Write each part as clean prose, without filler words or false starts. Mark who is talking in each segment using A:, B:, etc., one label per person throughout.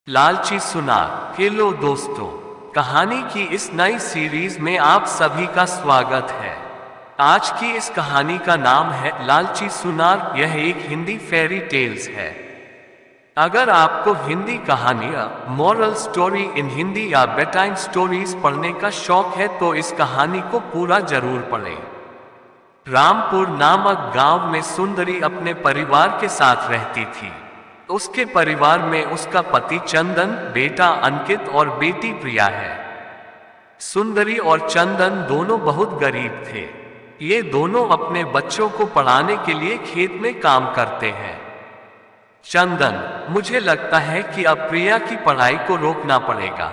A: लालची सुनार। हेलो दोस्तों, कहानी की इस नई सीरीज में आप सभी का स्वागत है। आज की इस कहानी का नाम है लालची सुनार। यह एक हिंदी फेरी टेल्स है। अगर आपको हिंदी कहानियां, मॉरल स्टोरी इन हिंदी या बेटाइम स्टोरीज पढ़ने का शौक है तो इस कहानी को पूरा जरूर पढ़ें। रामपुर नामक गांव में सुंदरी अपने परिवार के साथ रहती थी। उसके परिवार में उसका पति चंदन, बेटा अंकित और बेटी प्रिया है। सुंदरी और चंदन दोनों बहुत गरीब थे। ये दोनों अपने बच्चों को पढ़ाने के लिए खेत में काम करते हैं। चंदन, मुझे लगता है कि अब प्रिया की पढ़ाई को रोकना पड़ेगा,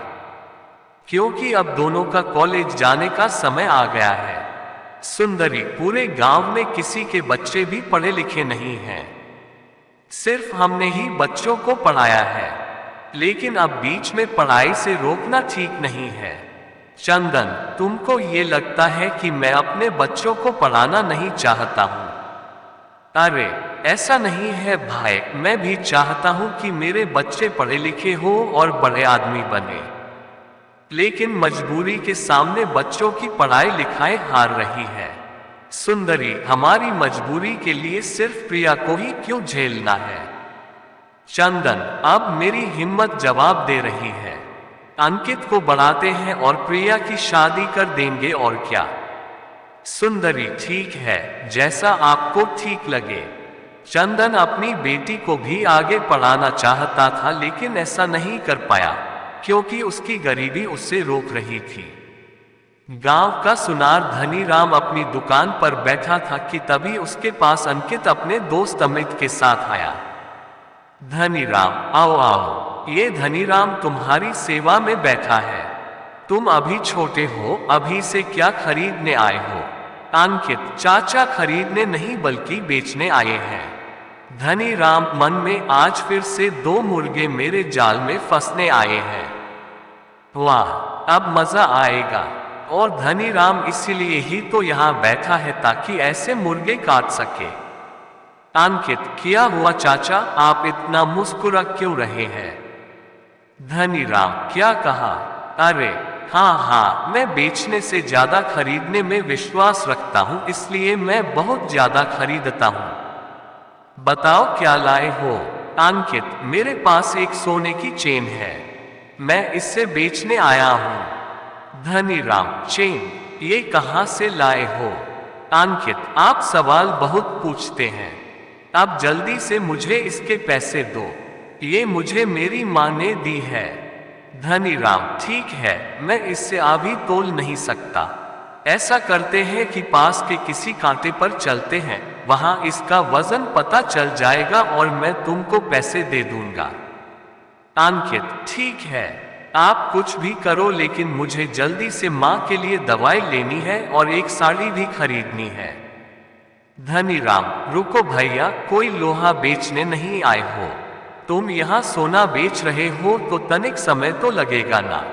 A: क्योंकि अब दोनों का कॉलेज जाने का समय आ गया है। सुंदरी, पूरे गांव में किसी के बच्चे भी पढ़े लिखे नहीं हैं। सिर्फ हमने ही बच्चों को पढ़ाया है, लेकिन अब बीच में पढ़ाई से रोकना ठीक नहीं है। चंदन, तुमको ये लगता है कि मैं अपने बच्चों को पढ़ाना नहीं चाहता हूँ? अरे ऐसा नहीं है भाई, मैं भी चाहता हूँ कि मेरे बच्चे पढ़े लिखे हो और बड़े आदमी बने, लेकिन मजबूरी के सामने बच्चों की पढ़ाई लिखाई हार रही है। सुंदरी, हमारी मजबूरी के लिए सिर्फ प्रिया को ही क्यों झेलना है? चंदन, अब मेरी हिम्मत जवाब दे रही है। अंकित को बढ़ाते हैं और प्रिया की शादी कर देंगे, और क्या? सुंदरी, ठीक है, जैसा आपको ठीक लगे। चंदन अपनी बेटी को भी आगे पढ़ाना चाहता था, लेकिन ऐसा नहीं कर पाया क्योंकि उसकी गरीबी उससे रोक रही थी। गांव का सुनार धनीराम अपनी दुकान पर बैठा था कि तभी उसके पास अंकित अपने दोस्त अमित के साथ आया। धनीराम, आओ आओ, ये धनीराम तुम्हारी सेवा में बैठा है। तुम अभी छोटे हो, अभी से क्या खरीदने आए हो? अंकित, चाचा खरीदने नहीं बल्कि बेचने आए हैं। धनीराम मन में, आज फिर से 2 मुर्गे मेरे जाल में फंसने आए हैं। वाह, अब मजा आएगा। और धनीराम इसीलिए ही तो यहाँ बैठा है ताकि ऐसे मुर्गे काट सके। अंकित, क्या हुआ चाचा, आप इतना मुस्कुरा क्यों रहे हैं? धनीराम, क्या कहा? अरे हाँ, मैं बेचने से ज्यादा खरीदने में विश्वास रखता हूँ, इसलिए मैं बहुत ज्यादा खरीदता हूँ। बताओ क्या लाए हो? अंकित, मेरे पास एक सोने की चेन है, मैं इससे बेचने आया हूँ। धनीराम, चेन? ये कहाँ से लाए हो? अंकित, आप सवाल बहुत पूछते हैं। अब जल्दी से मुझे इसके पैसे दो, ये मुझे मेरी माँ ने दी है। धनीराम, ठीक है, मैं इससे अभी तोल नहीं सकता। ऐसा करते हैं कि पास के किसी कांटे पर चलते हैं, वहां इसका वजन पता चल जाएगा और मैं तुमको पैसे दे दूंगा। अंकित, ठीक है, आप कुछ भी करो, लेकिन मुझे जल्दी से माँ के लिए दवाई लेनी है और एक साड़ी भी खरीदनी है। धनीराम, रुको भैया, कोई लोहा बेचने नहीं आए हो। तुम यहाँ सोना बेच रहे हो तो तनिक समय तो लगेगा ना।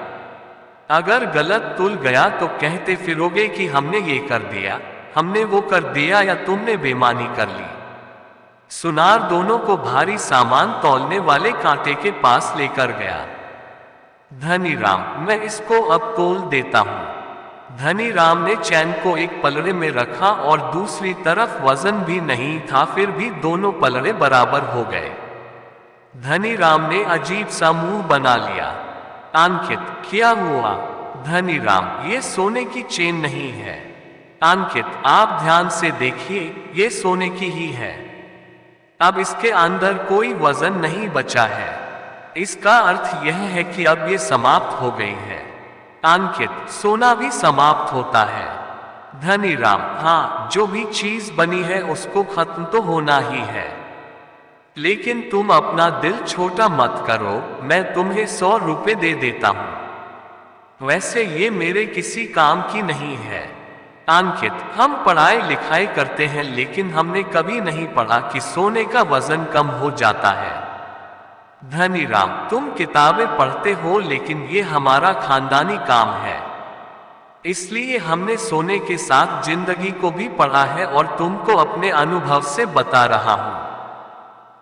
A: अगर गलत तुल गया तो कहते फिरोगे कि हमने ये कर दिया, हमने वो कर दिया, या तुमने बेईमानी कर ली। सुनार दोनों को भारी सामान तौलने वाले कांटे के पास लेकर गया। धनीराम, मैं इसको अब तोल देता हूँ। धनीराम ने चैन को एक पलड़े में रखा और दूसरी तरफ वजन भी नहीं था, फिर भी दोनों पलड़े बराबर हो गए। धनीराम ने अजीब सा मुंह बना लिया। अंकित, क्या हुआ? धनीराम, ये सोने की चेन नहीं है। अंकित, आप ध्यान से देखिए, ये सोने की ही है। अब इसके अंदर कोई वजन नहीं बचा है। इसका अर्थ यह है कि अब ये समाप्त हो गई है। अंकित, सोना भी समाप्त होता है? धनीराम, हाँ, जो भी चीज बनी है उसको खत्म तो होना ही है, लेकिन तुम अपना दिल छोटा मत करो, मैं तुम्हें 100 रुपए दे देता हूं। वैसे ये मेरे किसी काम की नहीं है। अंकित, हम पढ़ाई लिखाई करते हैं, लेकिन हमने कभी नहीं पढ़ा कि सोने का वजन कम हो जाता है। धनीराम, तुम किताबें पढ़ते हो, लेकिन ये हमारा खानदानी काम है, इसलिए हमने सोने के साथ जिंदगी को भी पढ़ा है और तुमको अपने अनुभव से बता रहा हूं।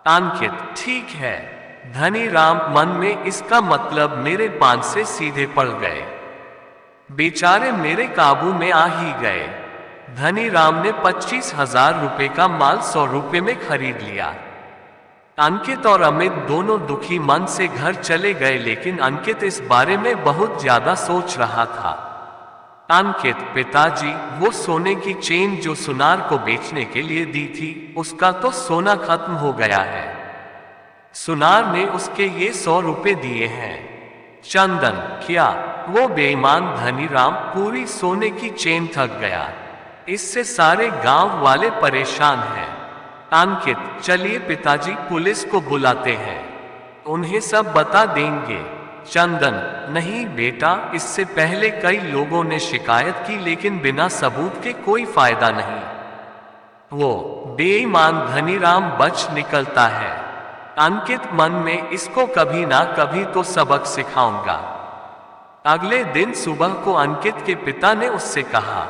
A: अंकित, ठीक है, धनी राम मन में इसका मतलब मेरे पान से सीधे पड़ गए। बेचारे मेरे काबू में आ ही गए। धनी राम ने 25,000 रुपए का माल 100 रुपए में खरीद लिया। अंकित और अमित दोनों दुखी मन से घर चले गए, लेकिन अंकित इस बारे में बहुत ज्यादा सोच रहा था। अंकित, पिताजी, वो सोने की चेन जो सुनार को बेचने के लिए दी थी, उसका तो सोना खत्म हो गया है। सुनार ने उसके ये 100 रुपए दिए हैं। चंदन, क्या? वो बेईमान धनी राम पूरी सोने की चेन ठग गया। इससे सारे गांव वाले परेशान हैं। अंकित, चलिए पिताजी, पुलिस को बुलाते हैं, उन्हें सब बता देंगे। चंदन, नहीं बेटा, इससे पहले कई लोगों ने शिकायत की, लेकिन बिना सबूत के कोई फायदा नहीं। वो बेईमान धनी राम बच निकलता है। अंकित मन में, इसको कभी ना कभी तो सबक सिखाऊंगा। अगले दिन सुबह को अंकित के पिता ने उससे कहा,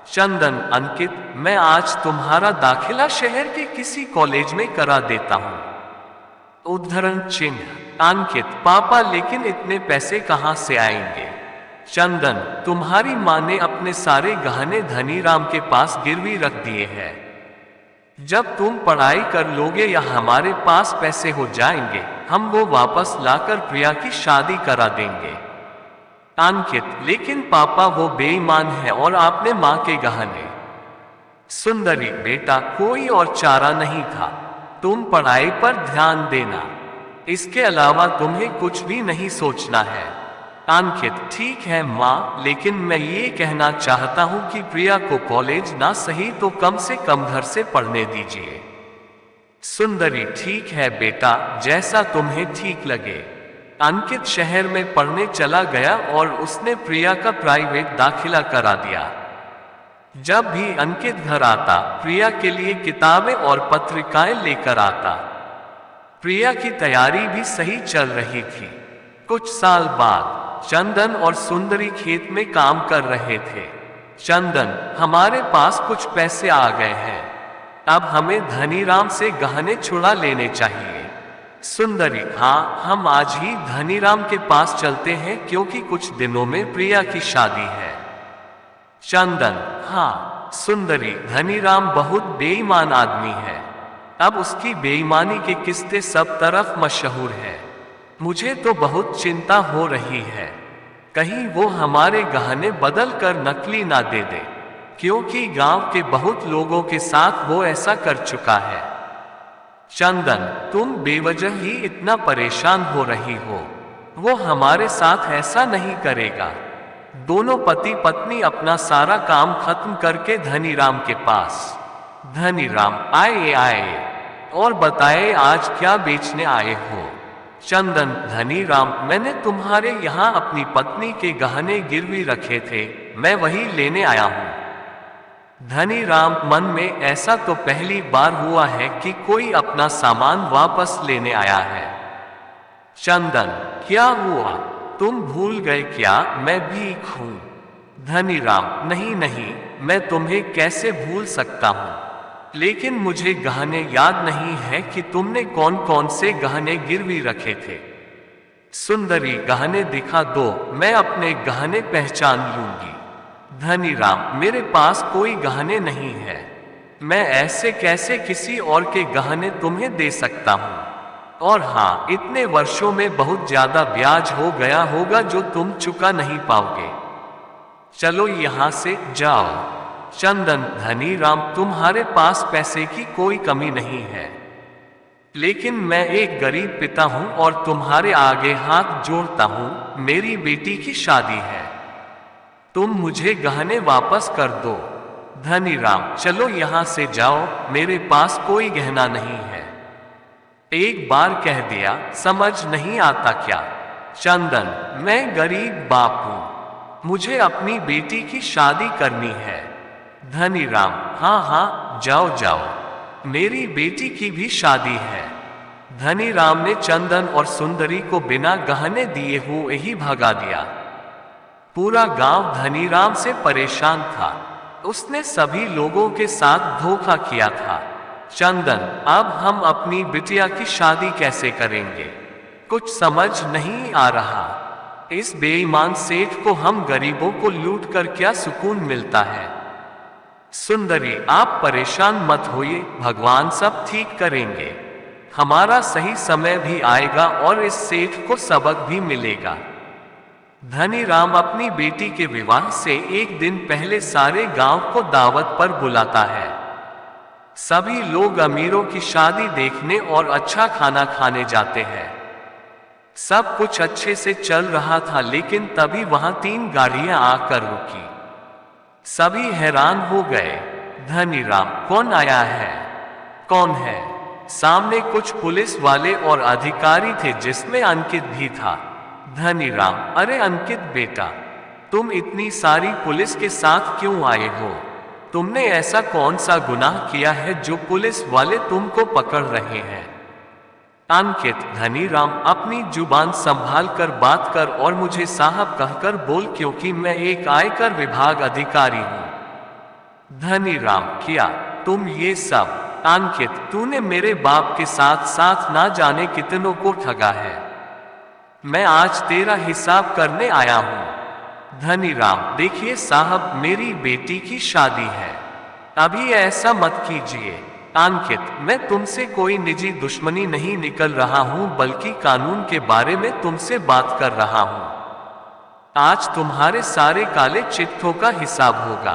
A: चंदन, अंकित, मैं आज तुम्हारा दाखिला शहर के किसी कॉलेज में करा देता हूं। उद्धरण चिन्ह। अंकित, पापा, लेकिन इतने पैसे कहां से आएंगे? चंदन, तुम्हारी मां ने अपने सारे गहने धनी राम के पास गिरवी रख दिए हैं। जब तुम पढ़ाई कर लोगे या हमारे पास पैसे हो जाएंगे, हम वो वापस लाकर प्रिया की शादी करा देंगे। अंकित, लेकिन पापा, वो बेईमान है और आपने मां के गहने। सुंदरी, बेटा, कोई और चारा नहीं था। तुम पढ़ाई पर ध्यान देना, इसके अलावा तुम्हें कुछ भी नहीं सोचना है। अंकित, ठीक है माँ, लेकिन मैं ये कहना चाहता हूँ कि प्रिया को कॉलेज ना सही तो कम से कम घर से पढ़ने दीजिए। सुंदरी, ठीक है बेटा, जैसा तुम्हें ठीक लगे। अंकित शहर में पढ़ने चला गया और उसने प्रिया का प्राइवेट दाखिला करा दिया। जब भी अंकित घर आता, प्रिया के लिए किताबें और पत्रिकाएं लेकर आता। प्रिया की तैयारी भी सही चल रही थी। कुछ साल बाद चंदन और सुंदरी खेत में काम कर रहे थे। चंदन, हमारे पास कुछ पैसे आ गए हैं, अब हमें धनी राम से गहने छुड़ा लेने चाहिए। सुंदरी, हाँ, हम आज ही धनी राम के पास चलते हैं, क्योंकि कुछ दिनों में प्रिया की शादी है। चंदन, हाँ। सुंदरी, धनी राम बहुत बेईमान आदमी है। अब उसकी बेईमानी के किस्से सब तरफ मशहूर है। मुझे तो बहुत चिंता हो रही है, कहीं वो हमारे गहने बदल कर नकली ना दे दे, क्योंकि गांव के बहुत लोगों के साथ वो ऐसा कर चुका है। चंदन, तुम बेवजह ही इतना परेशान हो रही हो, वो हमारे साथ ऐसा नहीं करेगा। दोनों पति पत्नी अपना सारा काम खत्म करके धनी राम के पास। धनी राम, आए और बताए आज क्या बेचने आए हो? चंदन, धनी राम, मैंने तुम्हारे यहाँ अपनी पत्नी के गहने गिरवी रखे थे, मैं वही लेने आया हूँ। धनी राम मन में, ऐसा तो पहली बार हुआ है कि कोई अपना सामान वापस लेने आया है। चंदन, क्या हुआ? तुम भूल गए क्या मैं भीख हूँ? धनी राम, नहीं, मैं तुम्हें कैसे भूल सकता हूँ, लेकिन मुझे गहने याद नहीं है कि तुमने कौन कौन से गहने गिरवी रखे थे। सुंदरी, गहने दिखा दो, मैं अपने गहने पहचान लूंगी। धनी राम, मेरे पास कोई गहने नहीं है, मैं ऐसे कैसे किसी और के गहने तुम्हें दे सकता हूँ? और हाँ, इतने वर्षों में बहुत ज्यादा ब्याज हो गया होगा जो तुम चुका नहीं पाओगे। चलो यहाँ से जाओ। चंदन, धनी राम, तुम्हारे पास पैसे की कोई कमी नहीं है, लेकिन मैं एक गरीब पिता हूं और तुम्हारे आगे हाथ जोड़ता हूं, मेरी बेटी की शादी है, तुम मुझे गहने वापस कर दो। धनी राम, चलो यहाँ से जाओ, मेरे पास कोई गहना नहीं है। एक बार कह दिया, समझ नहीं आता क्या? चंदन, मैं गरीब बाप हूं, मुझे अपनी बेटी की शादी करनी है। धनी राम, हाँ, जाओ, मेरी बेटी की भी शादी है। धनी राम ने चंदन और सुंदरी को बिना गहने दिए हुए ही भगा दिया। पूरा गांव धनी राम से परेशान था, उसने सभी लोगों के साथ धोखा किया था। चंदन, अब हम अपनी बिटिया की शादी कैसे करेंगे? कुछ समझ नहीं आ रहा। इस बेईमान सेठ को हम गरीबों को लूट कर क्या सुकून मिलता है। सुंदरी, आप परेशान मत होइए, भगवान सब ठीक करेंगे। हमारा सही समय भी आएगा और इस सेठ को सबक भी मिलेगा। धनीराम अपनी बेटी के विवाह से एक दिन पहले सारे गांव को दावत पर बुलाता है। सभी लोग अमीरों की शादी देखने और अच्छा खाना खाने जाते हैं। सब कुछ अच्छे से चल रहा था, लेकिन तभी वहां 3 गाड़ियां आकर रुकी। सभी हैरान हो गए। धनीराम, कौन आया है? कौन है? सामने कुछ पुलिस वाले और अधिकारी थे, जिसमें अंकित भी था। धनीराम, अरे अंकित बेटा, तुम इतनी सारी पुलिस के साथ क्यों आए हो? तुमने ऐसा कौन सा गुनाह किया है जो पुलिस वाले तुमको पकड़ रहे हैं? अंकित, धनीराम, अपनी जुबान संभाल कर बात कर और मुझे साहब कहकर बोल, क्योंकि मैं एक आयकर विभाग अधिकारी हूं। धनीराम, क्या तुम ये सब? अंकित, तूने मेरे बाप के साथ साथ ना जाने कितनों को ठगा है। मैं आज तेरा हिसाब करने आया हूं। धनीराम, देखिए साहब, मेरी बेटी की शादी है, अभी ऐसा मत कीजिए। अंकित, मैं तुमसे कोई निजी दुश्मनी नहीं निकल रहा हूं, बल्कि कानून के बारे में तुमसे बात कर रहा हूं। आज तुम्हारे सारे काले चिट्ठों का हिसाब होगा।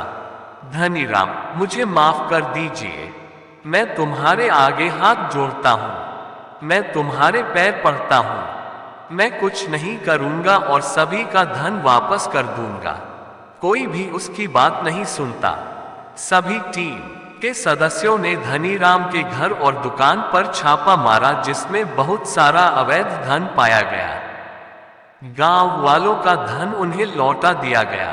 A: धनीराम, मुझे माफ कर दीजिए, मैं तुम्हारे आगे हाथ जोड़ता हूं। मैं तुम्हारे पैर पड़ता हूं। मैं कुछ नहीं करूंगा और सभी का धन वापस कर दूंगा। कोई भी उसकी बात नहीं सुनता। सभी टीम के सदस्यों ने धनीराम के घर और दुकान पर छापा मारा, जिसमें बहुत सारा अवैध धन पाया गया। गांव वालों का धन उन्हें लौटा दिया गया।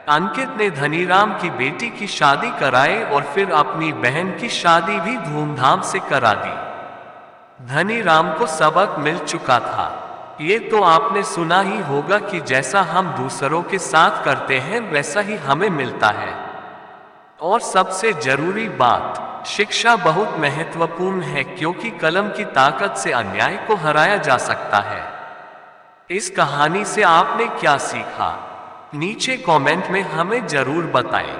A: अंकित ने धनीराम की बेटी की शादी कराई और फिर अपनी बहन की शादी भी धूमधाम से करा दी। धनीराम को सबक मिल चुका था। ये तो आपने सुना ही होगा कि जैसा हम दूसरों के साथ करते हैं, वैसा ही हमें मिलता है। और सबसे जरूरी बात, शिक्षा बहुत महत्वपूर्ण है, क्योंकि कलम की ताकत से अन्याय को हराया जा सकता है। इस कहानी से आपने क्या सीखा? नीचे कमेंट में हमें जरूर बताएं।